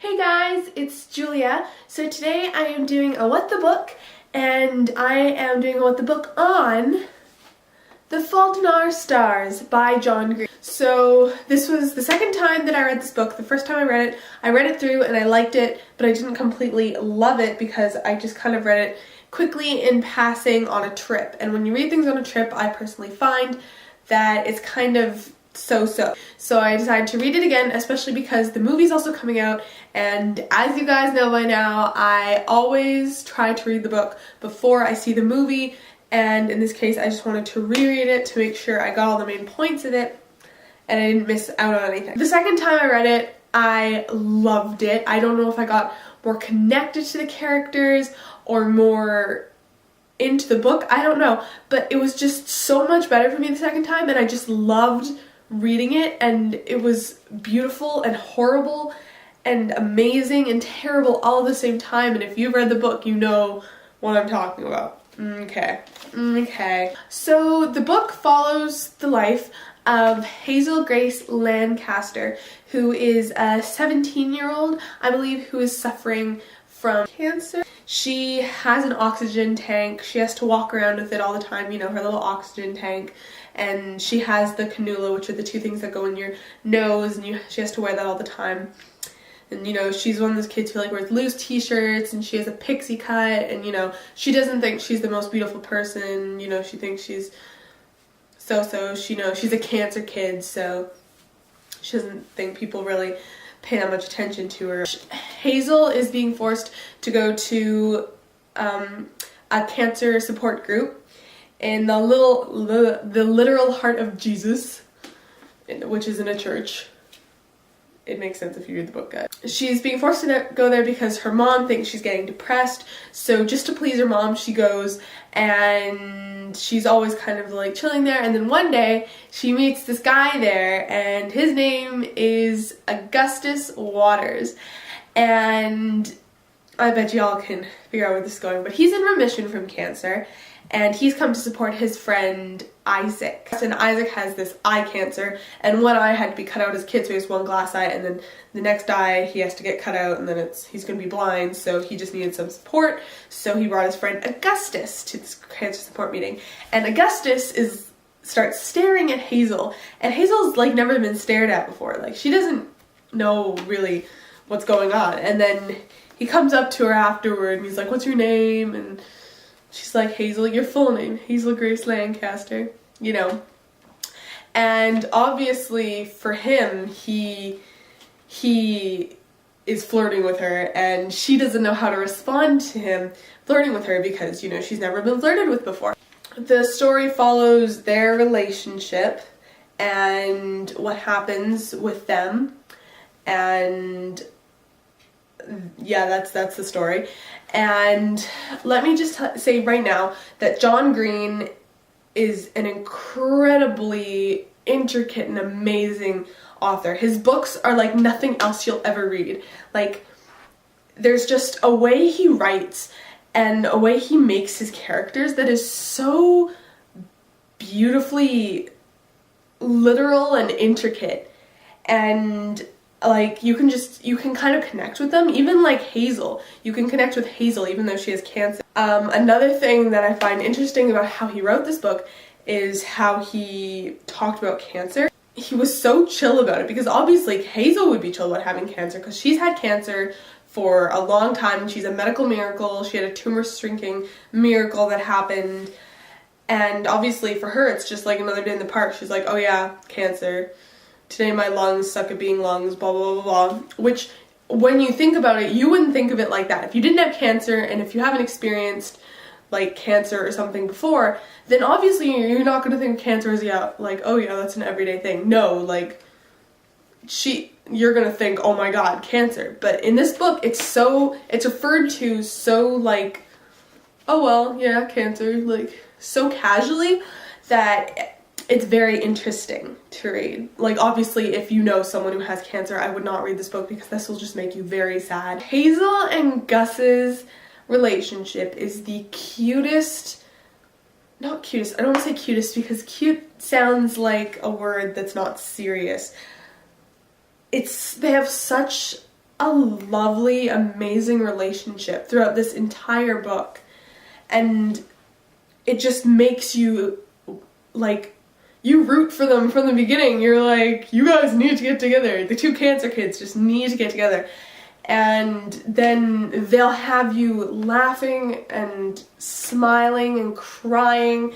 Hey guys, it's Julia. So today I am doing a What the Book, and I am doing a What the Book on The Fault in Our Stars by John Green. So this was the second time that I read this book. The first time I read it through and I liked it, but I didn't completely love it because I just kind of read it quickly in passing on a trip. And when you read things on a trip, I personally find that it's kind of so-so. So I decided to read it again, especially because the movie's also coming out, and as you guys know by now, I always try to read the book before I see the movie, and in this case I just wanted to reread it to make sure I got all the main points of it and I didn't miss out on anything. The second time I read it, I loved it. I don't know if I got more connected to the characters or more into the book, I don't know, but it was just so much better for me the second time, and I just loved reading it, and it was beautiful and horrible and amazing and terrible all at the same time. And if you've read the book, you know what I'm talking about. Okay. So the book follows the life of Hazel Grace Lancaster, who is a 17-year-old, I believe, who is suffering from cancer. She has an oxygen tank. She has to walk around with it all the time, you know, her little oxygen tank. And she has the cannula, which are the two things that go in your nose, and she has to wear that all the time. And, you know, she's one of those kids who like wears loose t-shirts, and she has a pixie cut, and, you know, she doesn't think she's the most beautiful person. You know, she thinks she's so-so. She knows she's a cancer kid, so she doesn't think people really pay that much attention to her. Hazel is being forced to go to a cancer support group in the literal heart of Jesus, which is in a church. It makes sense if you read the book, guys. She's being forced to go there because her mom thinks she's getting depressed, so just to please her mom, she goes, and she's always kind of like chilling there. And then one day she meets this guy there, and his name is Augustus Waters, and I bet y'all can figure out where this is going, but he's in remission from cancer, and he's come to support his friend Isaac. And Isaac has this eye cancer, and one eye had to be cut out as a kid, so he has one glass eye, and then the next eye he has to get cut out, and then he's going to be blind, so he just needed some support. So he brought his friend Augustus to this cancer support meeting, and Augustus starts staring at Hazel, and Hazel's like never been stared at before. Like, she doesn't know really what's going on, and then he comes up to her afterward, and he's like, "What's your name?" And she's like, "Hazel, your full name, Hazel Grace Lancaster," you know. And obviously for him, he is flirting with her, and she doesn't know how to respond to him flirting with her because, you know, she's never been flirted with before. The story follows their relationship and what happens with them, and yeah, that's the story. And let me just say right now that John Green is an incredibly intricate and amazing author. His books are like nothing else you'll ever read. Like, there's just a way he writes and a way he makes his characters that is so beautifully literal and intricate, and like you can kind of connect with them. Even like Hazel, you can connect with Hazel even though she has cancer. Another thing that I find interesting about how he wrote this book is how he talked about cancer. He was so chill about it, because obviously Hazel would be chill about having cancer because she's had cancer for a long time. She's a medical miracle. She had a tumor shrinking miracle that happened, and obviously for her it's just like another day in the park. She's like, "Oh yeah, cancer. Today my lungs suck at being lungs, blah, blah, blah, blah." Which, when you think about it, you wouldn't think of it like that. If you didn't have cancer, and if you haven't experienced like cancer or something before, then obviously you're not going to think cancer is, yeah, like, "Oh yeah, that's an everyday thing." No, like, you're going to think, "Oh my god, cancer." But in this book, it's referred to so like, "Oh well, yeah, cancer," like so casually that it's very interesting to read. Like, obviously, if you know someone who has cancer, I would not read this book because this will just make you very sad. Hazel and Gus's relationship is the cutest, not cutest, I don't want to say cutest because cute sounds like a word that's not serious. They have such a lovely, amazing relationship throughout this entire book. And it just makes you, like, you root for them from the beginning. You're like, you guys need to get together. The two cancer kids just need to get together. And then they'll have you laughing and smiling and crying.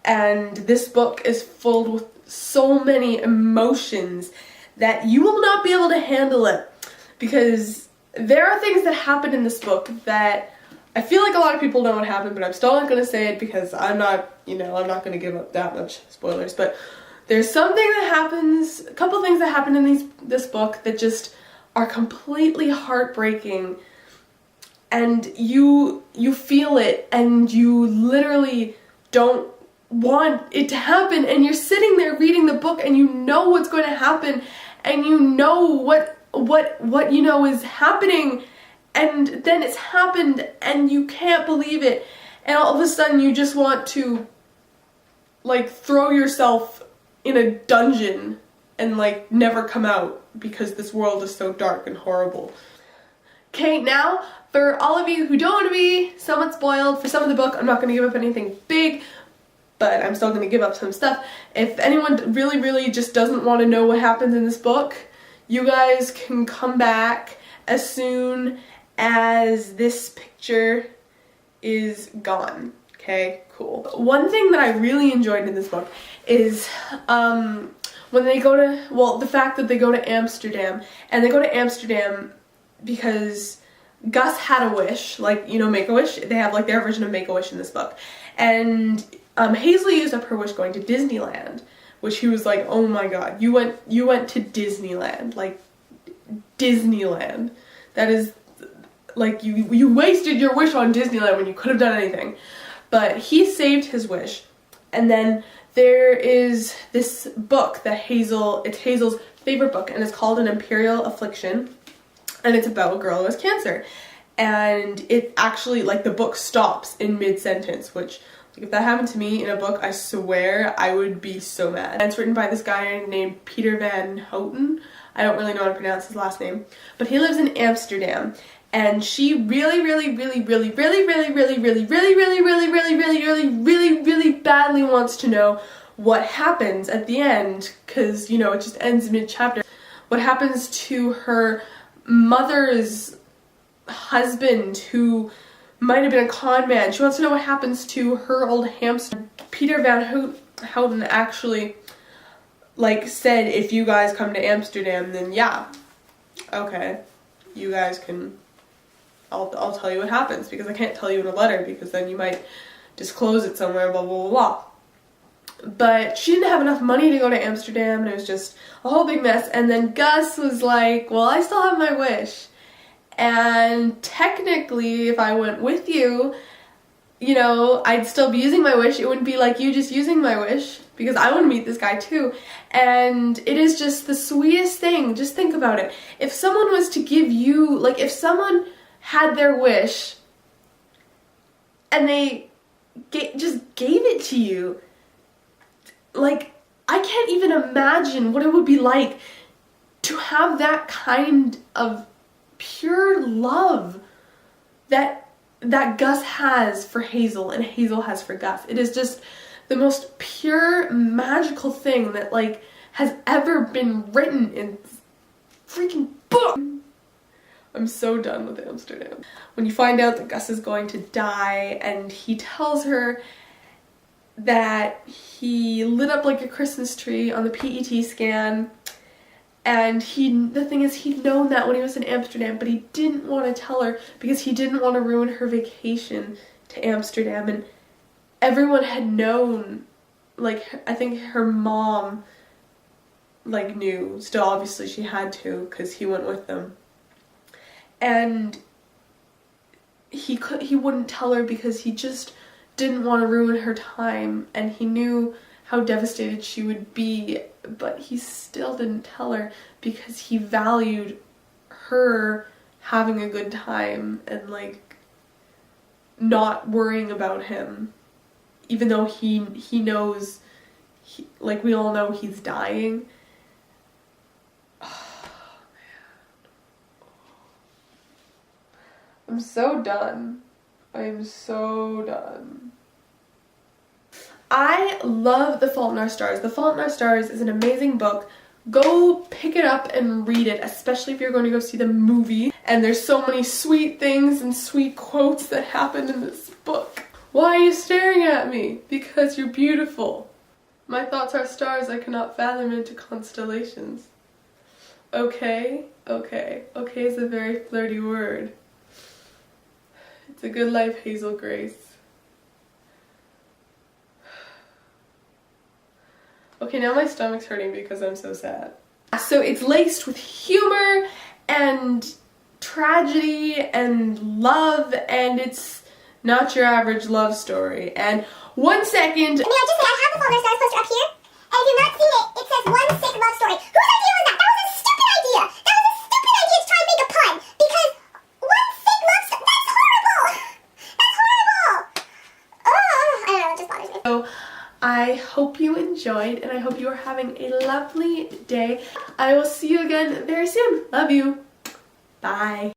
And this book is filled with so many emotions that you will not be able to handle it. Because there are things that happen in this book that I feel like a lot of people know what happened, but I'm still not going to say it because I'm not, I'm not going to give up that much spoilers. But there's something that happens, a couple things that happen in this book that just are completely heartbreaking. And you feel it, and you literally don't want it to happen. And you're sitting there reading the book, and you know what's going to happen, and you know what is happening, and then it's happened and you can't believe it, and all of a sudden you just want to like throw yourself in a dungeon and like never come out because this world is so dark and horrible. Okay, now for all of you who don't want to be somewhat spoiled for some of the book, I'm not going to give up anything big, but I'm still going to give up some stuff. If anyone really just doesn't want to know what happens in this book, you guys can come back as soon as this picture is gone. Okay, cool. One thing that I really enjoyed in this book is when they go to, well, the fact that they go to Amsterdam, and they go to Amsterdam because Gus had a wish, like, Make-A-Wish. They have like their version of Make-A-Wish in this book. And Hazel used up her wish going to Disneyland, which he was like, oh my god, you went to Disneyland, like, Disneyland. That is, like, you wasted your wish on Disneyland when you could have done anything. But he saved his wish, and then there is this book that it's Hazel's favorite book, and it's called An Imperial Affliction, and it's about a girl who has cancer. And it actually, like, the book stops in mid-sentence, which, if that happened to me in a book, I swear I would be so mad. And it's written by this guy named Peter Van Houten. I don't really know how to pronounce his last name. But he lives in Amsterdam. And she really badly wants to know what happens at the end. Because, it just ends mid-chapter. What happens to her mother's husband, who might have been a con man. She wants to know what happens to her old hamster. Peter Van Houten actually, like, said, if you guys come to Amsterdam, then yeah, okay, you guys can, I'll tell you what happens, because I can't tell you in a letter, because then you might disclose it somewhere, blah, blah, blah, blah. But she didn't have enough money to go to Amsterdam, and it was just a whole big mess. And then Gus was like, well, I still have my wish. And technically, if I went with you, I'd still be using my wish. It wouldn't be like you just using my wish, because I want to meet this guy too. And it is just the sweetest thing. Just think about it. If someone was to give you, like, if someone had their wish and they just gave it to you, like, I can't even imagine what it would be like to have that kind of pure love that Gus has for Hazel and Hazel has for Gus. It is just the most pure, magical thing that, like, has ever been written in freaking book. I'm so done with Amsterdam. When you find out that Gus is going to die, and he tells her that he lit up like a Christmas tree on the PET scan, and the thing is, he'd known that when he was in Amsterdam, but he didn't want to tell her because he didn't want to ruin her vacation to Amsterdam. And everyone had known, like, I think her mom, like, knew. Still, obviously she had to, because he went with them. And he wouldn't tell her because he just didn't want to ruin her time, and he knew how devastated she would be, but he still didn't tell her because he valued her having a good time and, like, not worrying about him, even though he knows, like, we all know he's dying. Oh, man. I'm so done. I am so done. I love The Fault in Our Stars. The Fault in Our Stars is an amazing book. Go pick it up and read it, especially if you're going to go see the movie. And there's so many sweet things and sweet quotes that happen in this book. Why are you staring at me? Because you're beautiful. My thoughts are stars I cannot fathom into constellations. Okay, okay. Okay is a very flirty word. It's a good life, Hazel Grace. Okay, now my stomach's hurting because I'm so sad. So it's laced with humor and tragedy and love, and it's not your average love story. And 1 second. May I just say, I have the Fault in Our Stars poster up here, and if you've not seen it, it says one sick love story. Whose idea was that? That was a stupid idea! That was a stupid idea to try and make a pun, because one sick love story, that's horrible! That's horrible! Oh, I don't know, it just bothers me. So I hope you enjoyed, and I hope you are having a lovely day. I will see you again very soon. Love you. Bye.